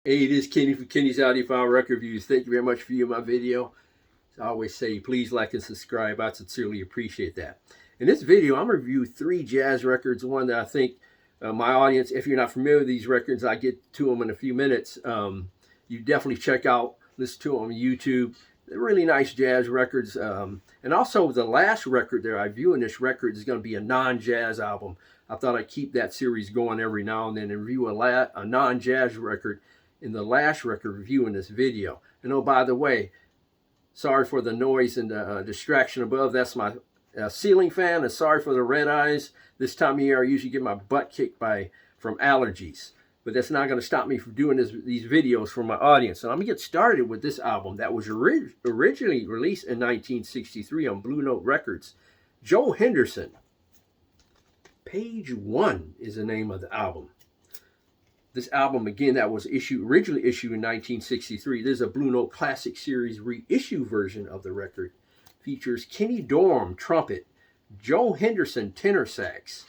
Hey, it is Kenny from Kenny's Audiophile Record Reviews. Thank you very much for viewing my video. As I always say, please like and subscribe. I sincerely appreciate that. In this video, I'm going to review 3 jazz records. One that I think my audience, if you're not familiar with these records, I get to them in a few minutes. You definitely check out, listen to them on YouTube. They're really nice jazz records. And also the last record that I review in this record is going to be a non-jazz album. I thought I'd keep that series going every now and then and review a non-jazz record in the last record review in this video. And oh, by the way, sorry for the noise and the distraction above. That's my ceiling fan, and sorry for the red eyes. This time of year I usually get my butt kicked from allergies. But that's not going to stop me from doing these videos for my audience. So I'm going to get started with this album that was originally released in 1963 on Blue Note Records. Joe Henderson. Page 1 is the name of the album. This album, again, that was originally issued in 1963. This is a Blue Note Classic Series reissue version of the record. Features Kenny Dorham, trumpet, Joe Henderson, tenor sax,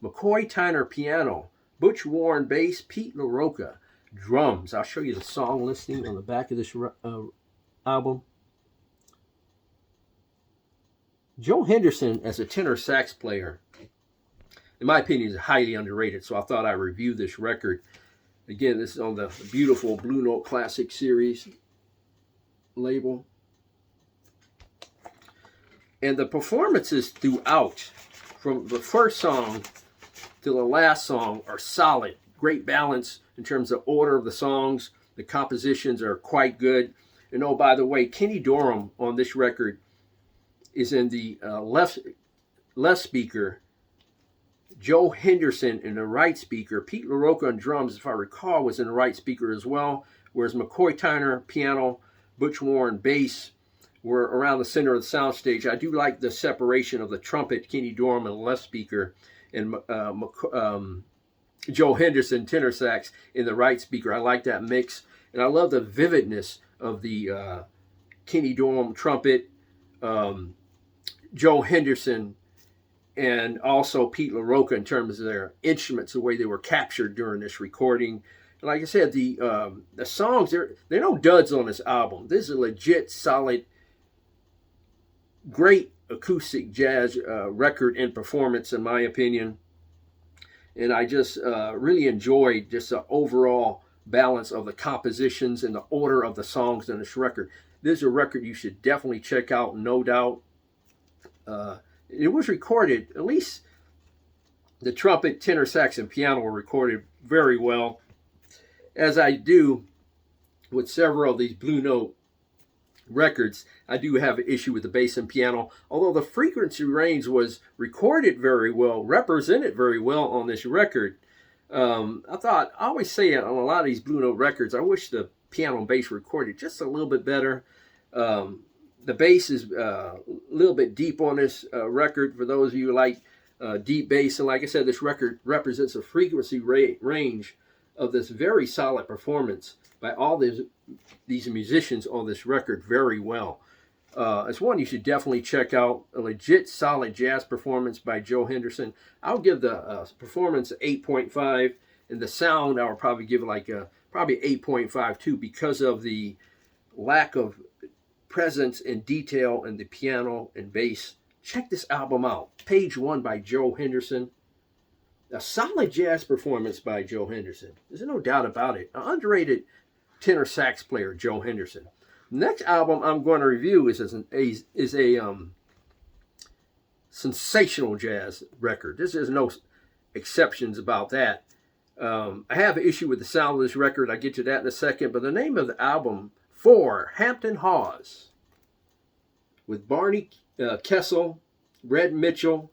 McCoy Tyner, piano, Butch Warren, bass, Pete LaRocca, drums. I'll show you the song listing on the back of this album. Joe Henderson, as a tenor sax player, in my opinion, is highly underrated, so I thought I'd review this record. Again, this is on the beautiful Blue Note Classic Series label. And the performances throughout, from the first song to the last song, are solid. Great balance in terms of order of the songs. The compositions are quite good. And oh, by the way, Kenny Dorham on this record is in the left speaker, Joe Henderson in the right speaker. Pete LaRocca on drums, if I recall, was in the right speaker as well, whereas McCoy Tyner, piano, Butch Warren, bass, were around the center of the soundstage. I do like the separation of the trumpet, Kenny Dorham, in the left speaker, and Joe Henderson, tenor sax, in the right speaker. I like that mix, and I love the vividness of the Kenny Dorham trumpet, Joe Henderson, and also Pete LaRocca in terms of their instruments, the way they were captured during this recording. And like I said, the songs, they're no duds on this album. This is a legit, solid, great acoustic jazz record and performance, in my opinion. And I just really enjoyed just the overall balance of the compositions and the order of the songs in this record. This is a record you should definitely check out, no doubt. It was recorded, at least the trumpet, tenor sax, and piano were recorded very well, as I do with several of these Blue Note records. I do have an issue with the bass and piano, although the frequency range was recorded very well, represented very well on this record. I always say on a lot of these Blue Note records, I wish the piano and bass were recorded just a little bit better. The bass is a little bit deep on this record, for those of you who like deep bass. And like I said, this record represents a frequency range of this very solid performance by all these musicians on this record very well. It's one you should definitely check out. A legit solid jazz performance by Joe Henderson. I'll give the performance 8.5, and the sound I would probably give it like probably 8.5 too, because of the lack of presence and detail in the piano and bass. Check this album out. Page 1 by Joe Henderson. A solid jazz performance by Joe Henderson. There's no doubt about it. An underrated tenor sax player, Joe Henderson. Next album I'm going to review is a sensational jazz record. There's no exceptions about that. I have an issue with the sound of this record. I'll get to that in a second. But the name of the album, For Hampton Hawes, with Barney Kessel, Red Mitchell,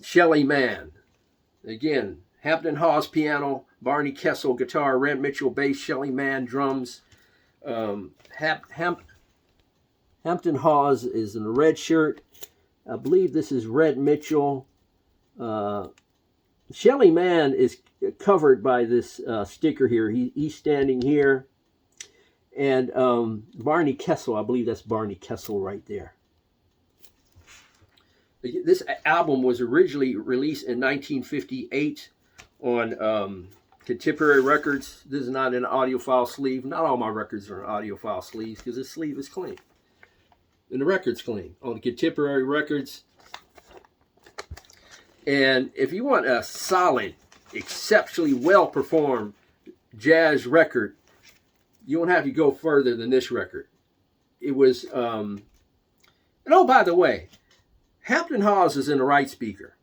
Shelly Manne. Again, Hampton Hawes piano, Barney Kessel guitar, Red Mitchell bass, Shelly Manne drums. Hampton Hawes is in a red shirt. I believe this is Red Mitchell. Shelly Manne is covered by this sticker here. He's standing here. And Barney Kessel, I believe that's Barney Kessel right there. This album was originally released in 1958 on Contemporary Records. This is not an audiophile sleeve. Not all my records are in audiophile sleeves because this sleeve is clean. And the record's clean on the Contemporary Records. And if you want a solid, exceptionally well-performed jazz record, you don't have to go further than this record. It was, and oh, by the way, Hampton Hawes is in the right speaker.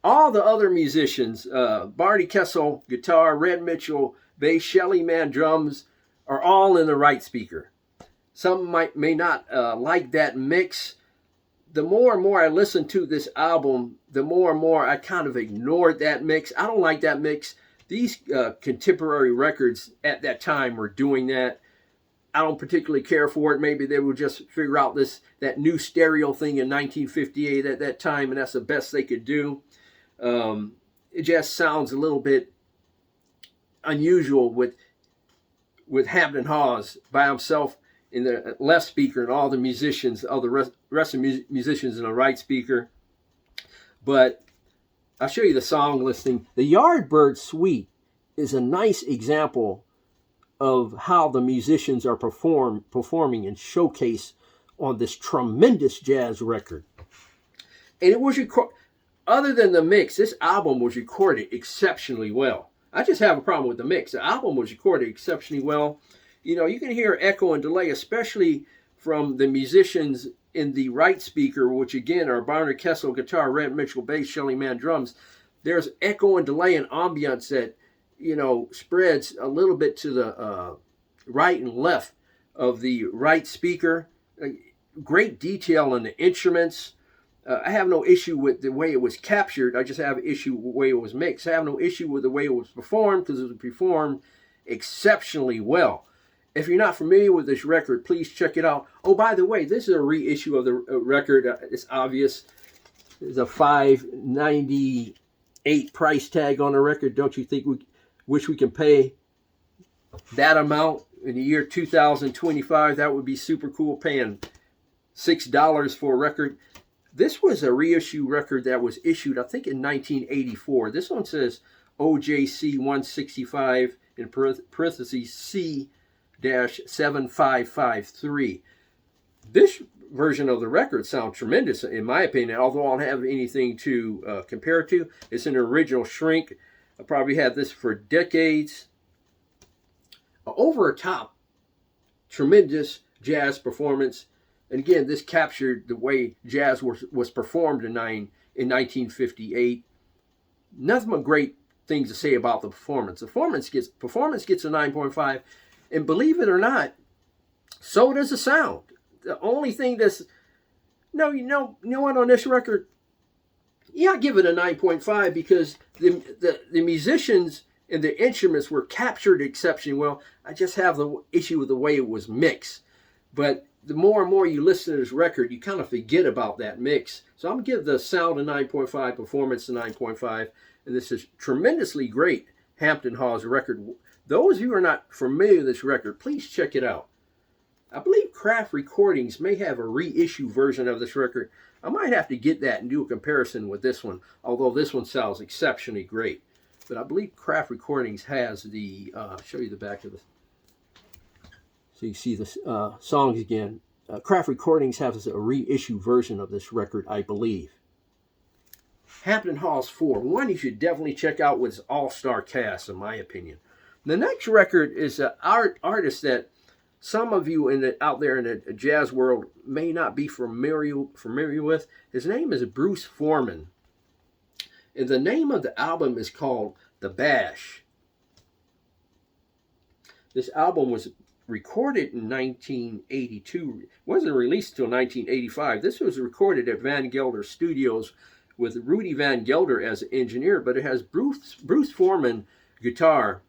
All the other musicians, Barney Kessel, guitar, Red Mitchell, bass, Shelly Manne, drums, are all in the right speaker. Some may not like that mix. The more and more I listened to this album, the more and more I kind of ignored that mix. I don't like that mix. These Contemporary Records at that time were doing that. I don't particularly care for it. Maybe they would just figure out that new stereo thing in 1958 at that time, and that's the best they could do. It just sounds a little bit unusual with Hampton Hawes by himself in the left speaker and all the musicians, all the rest of the musicians in the right speaker. But I'll show you the song listing. The Yardbird Suite is a nice example of how the musicians are performing and showcase on this tremendous jazz record. And it was other than the mix, this album was recorded exceptionally well. I just have a problem with the mix. The album was recorded exceptionally well. You know, you can hear echo and delay, especially from the musicians in the right speaker, which again are Barney Kessel guitar, Red Mitchell bass, Shelly Manne drums. There's echo and delay and ambience that, you know, spreads a little bit to the right and left of the right speaker. Great detail on the instruments. I have no issue with the way it was captured. I just have an issue with the way it was mixed. I have no issue with the way it was performed because it was performed exceptionally well. If you're not familiar with this record, please check it out. Oh, by the way, this is a reissue of the record. It's obvious. There's a $5.98 price tag on the record. Don't you think we wish we can pay that amount in the year 2025? That would be super cool, paying $6 for a record. This was a reissue record that was issued, I think, in 1984. This one says OJC 165 in parentheses C-7553. This version of the record sounds tremendous, in my opinion, although I don't have anything to compare it to. It's an original shrink. I probably had this for decades. Over a top, tremendous jazz performance. And again, this captured the way jazz was performed in 1958. Nothing but great things to say about the performance. Performance gets a 9.5, and believe it or not, so does the sound. The only thing that's you know what, on this record, yeah, I give it a 9.5 because the musicians and the instruments were captured exceptionally well. I just have the issue with the way it was mixed. But the more and more you listen to this record, you kind of forget about that mix. So I'm going to give the sound a 9.5, performance a 9.5. And this is tremendously great Hampton Hawes record. Those of you who are not familiar with this record, please check it out. I believe Craft Recordings may have a reissue version of this record. I might have to get that and do a comparison with this one, although this one sounds exceptionally great. But I believe Craft Recordings has the, I'll show you the back of this. So you see the songs again. Craft Recordings has a reissue version of this record, I believe. Hampton Hawes 4. One you should definitely check out with his all-star cast, in my opinion. The next record is an artist that some of you out there in the jazz world may not be familiar with. His name is Bruce Foreman. And the name of the album is called The Bash. This album was recorded in 1982. It wasn't released until 1985. This was recorded at Van Gelder Studios with Rudy Van Gelder as an engineer, but it has Bruce Foreman guitar,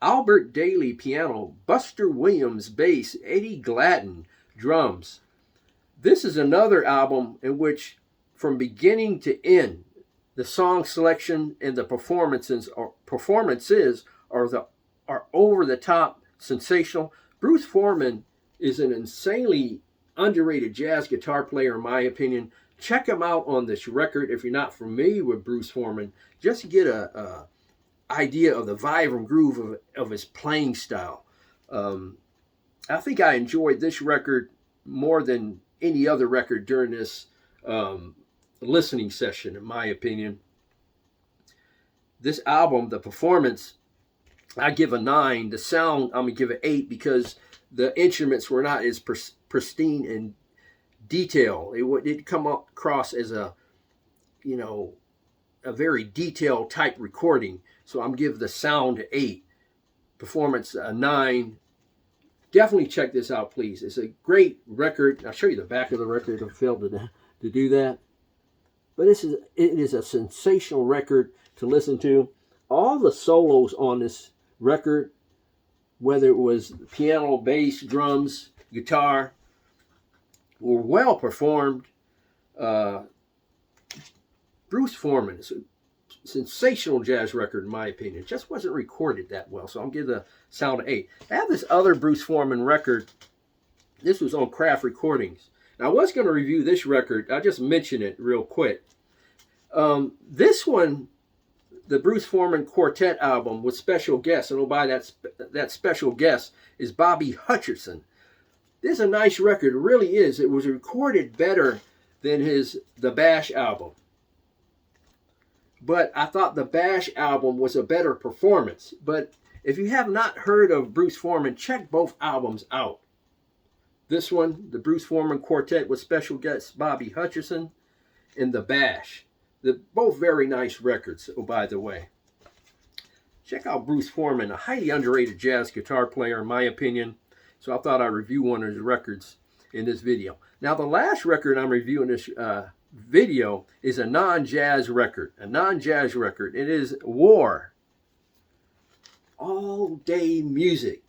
Albert Daly piano, Buster Williams bass, Eddie Gladden drums. This is another album in which, from beginning to end, the song selection and the performances are over the top, sensational. Bruce Foreman is an insanely underrated jazz guitar player, in my opinion. Check him out on this record if you're not familiar with Bruce Foreman. Just get a idea of the vibrant groove of his playing style. I think I enjoyed this record more than any other record during this listening session, in my opinion. This album, the performance, I give a 9. The sound, I'm going to give it 8 because the instruments were not as pristine in detail. It didn't come across as a very detailed type recording. So I'm giving the sound an 8. Performance a 9. Definitely check this out, please. It's a great record. I'll show you the back of the record. I failed to do that. But it is a sensational record to listen to. All the solos on this record, whether it was piano, bass, drums, guitar, were well performed. Bruce Foreman is a sensational jazz record, in my opinion. It just wasn't recorded that well, so I'll give the sound an 8. I have this other Bruce Foreman record. This was on Craft Recordings. Now, I was going to review this record. I just mentioned it real quick. This one, the Bruce Foreman Quartet album with special guests, and that special guest is Bobby Hutcherson. This is a nice record. It really is. It was recorded better than the Bash album. But I thought the Bash album was a better performance. But if you have not heard of Bruce Foreman, check both albums out. This one, the Bruce Foreman Quartet with special guest Bobby Hutcherson, and the Bash. They're both very nice records, oh, by the way. Check out Bruce Foreman, a highly underrated jazz guitar player, in my opinion. So I thought I'd review one of his records in this video. Now, the last record I'm reviewing this video is a non-jazz record. A non-jazz record. It is War. All Day Music.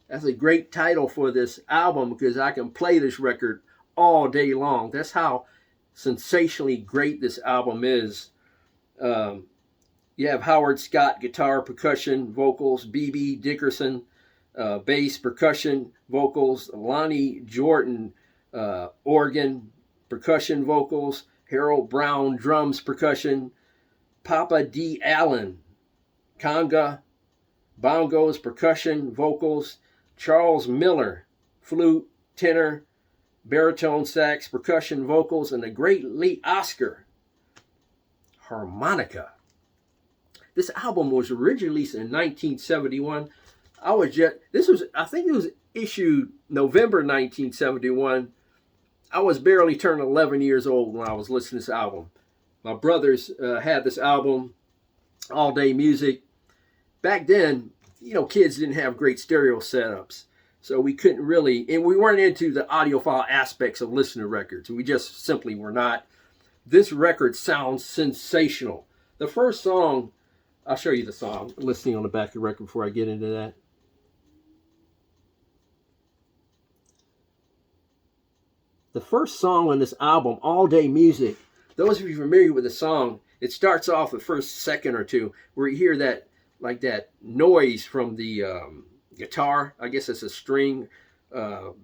That's a great title for this album because I can play this record all day long. That's how sensationally great this album is. You have Howard Scott, guitar, percussion, vocals, B.B. Dickerson, bass, percussion, vocals, Lonnie Jordan, organ, percussion, vocals, Harold Brown, drums, percussion, Papa D. Allen, conga, bongos, percussion, vocals, Charles Miller, flute, tenor, baritone, sax, percussion, vocals, and the great Lee Oscar, harmonica. This album was originally released in 1971. I think it was issued November 1971. I was barely turned 11 years old when I was listening to this album. My brothers had this album, All Day Music. Back then, kids didn't have great stereo setups. So we couldn't really, and we weren't into the audiophile aspects of listening to records. We just simply were not. This record sounds sensational. The first song, I'll show you the song, listening on the back of the record before I get into that. The first song on this album, All Day Music, those of you familiar with the song, it starts off the first second or two where you hear that, like that noise from the guitar. I guess it's a string, the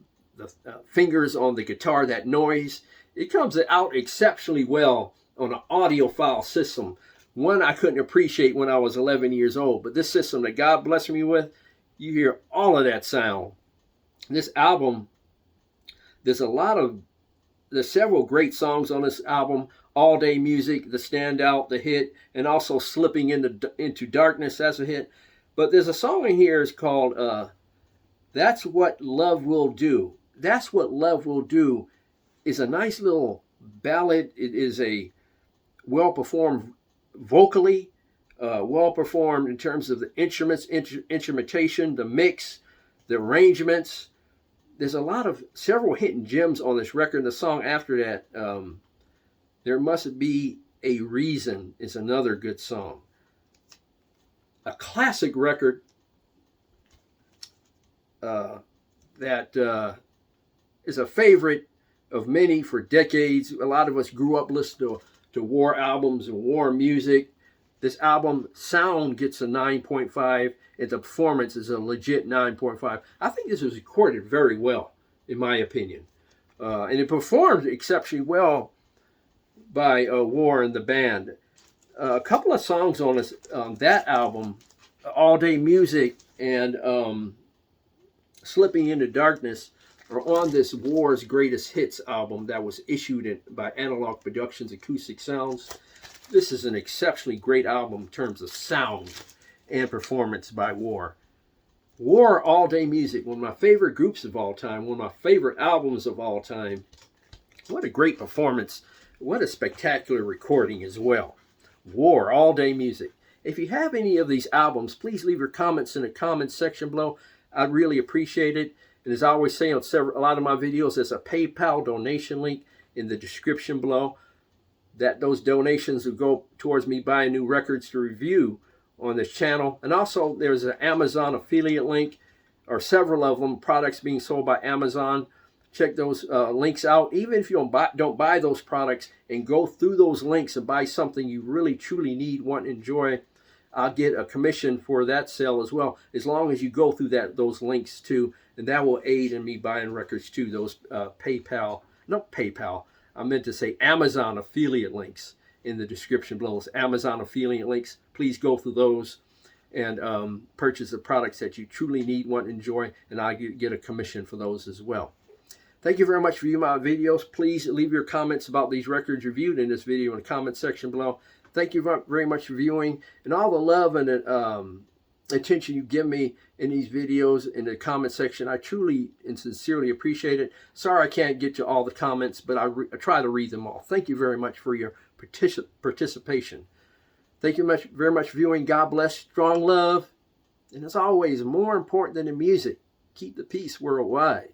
fingers on the guitar, that noise. It comes out exceptionally well on an audiophile system. One I couldn't appreciate when I was 11 years old, but this system that God blessed me with, you hear all of that sound. This album, there's several great songs on this album. All Day Music, the standout, the hit, and also Slipping into Darkness, that's a hit. But there's a song in here, it's called That's What Love Will Do. That's What Love Will Do is a nice little ballad. It is a well-performed vocally, well-performed in terms of the instruments, instrumentation, the mix, the arrangements. There's several hidden gems on this record. The song after that, There Must Be a Reason, is another good song. A classic record that is a favorite of many for decades. A lot of us grew up listening to war albums and war music. This album sound gets a 9.5, and the performance is a legit 9.5. I think this was recorded very well, in my opinion. And it performed exceptionally well by War and the band. A couple of songs on this, that album, All Day Music and Slipping into Darkness, are on this War's Greatest Hits album that was issued by Analog Productions Acoustic Sounds. This is an exceptionally great album in terms of sound and performance by War. War, All Day Music, one of my favorite groups of all time, one of my favorite albums of all time. What a great performance. What a spectacular recording as well. War, All Day Music. If you have any of these albums, please leave your comments in the comments section below. I'd really appreciate it. And as I always say on a lot of my videos, there's a PayPal donation link in the description below. Those donations will go towards me buying new records to review on this channel. And also there's an Amazon affiliate link, or several of them, products being sold by Amazon. Check those links out. Even if you don't buy those products, and go through those links and buy something you really truly need, want, and enjoy, I'll get a commission for that sale as well, as long as you go through those links too, and that will aid in me buying records too. Those I meant to say Amazon affiliate links in the description below. Those Amazon affiliate links, please go through those and purchase the products that you truly need, want, and enjoy, and I get a commission for those as well. Thank you very much for viewing my videos. Please leave your comments about these records reviewed in this video in the comment section below. Thank you very much for viewing, and all the love and attention you give me in these videos in the comment section. I truly and sincerely appreciate it. Sorry I can't get to all the comments, but I try to read them all. Thank you very much for your participation. Thank you very much for viewing. God bless. Strong love. And as always, more important than the music, keep the peace worldwide.